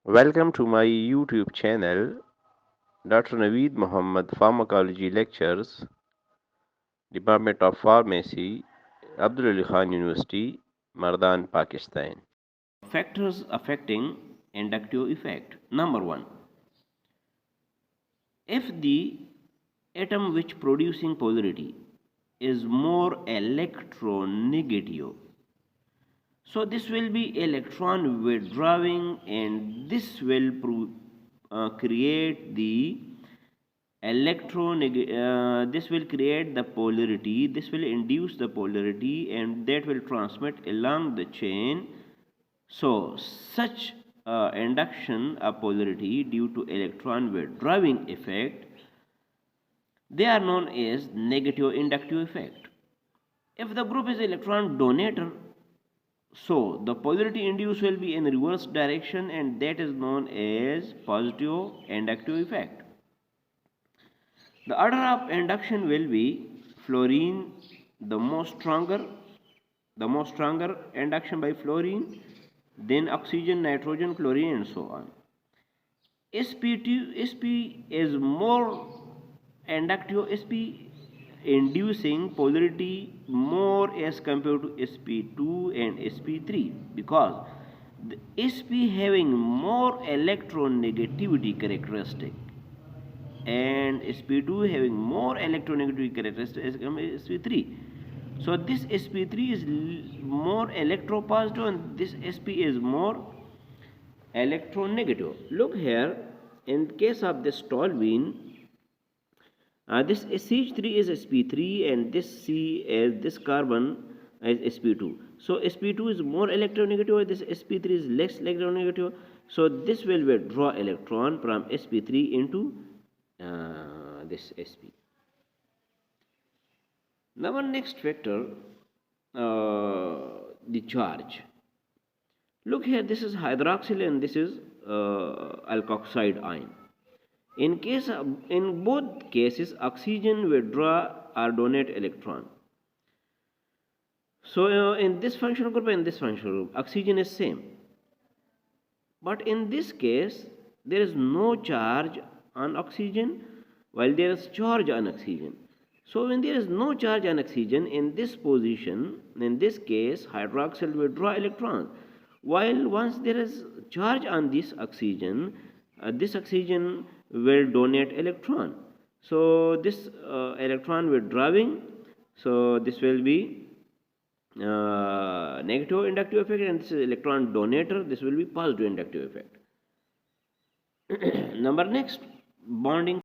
Welcome to my YouTube channel, Dr. Naveed Muhammad Pharmacology Lectures, Department of Pharmacy, Abdul Ali Khan University, Mardan, Pakistan. Factors affecting inductive effect. Number one, if the atom which producing polarity is more electronegative, so this will be electron withdrawing, and this will create the this will create the polarity, this will induce the polarity, and that will transmit along the chain. So such induction of polarity due to electron withdrawing effect, they are known as negative inductive effect. If the group is electron donator, so the polarity induced will be in reverse direction, and that is known as positive inductive effect. The order of induction will be fluorine, the most stronger induction by fluorine, then oxygen, nitrogen, chlorine, and so on. Sp is more inductive, Sp inducing polarity more as compared to Sp2 and Sp3, because the Sp having more electronegativity characteristic and Sp2 having more electronegativity characteristics as Sp3. So this Sp3 is more electropositive and this Sp is more electronegative. Look here, in case of this toluene, this CH3 is Sp3 and this C is this carbon is Sp2. So Sp2 is more electronegative and this Sp3 is less electronegative. So this will withdraw electron from Sp3 into this Sp. Now our next factor, the charge. Look here, this is hydroxyl and this is alkoxide ion. In both cases, oxygen withdraw or donate electron. So in this functional group and this functional group, oxygen is same. But in this case, there is no charge on oxygen while there is charge on oxygen. So when there is no charge on oxygen, in this position, in this case, hydroxyl withdraw electrons. While once there is charge on this oxygen will donate electron. So this electron withdrawing, so this will be negative inductive effect, and this is electron donator, this will be positive inductive effect. Number next, bonding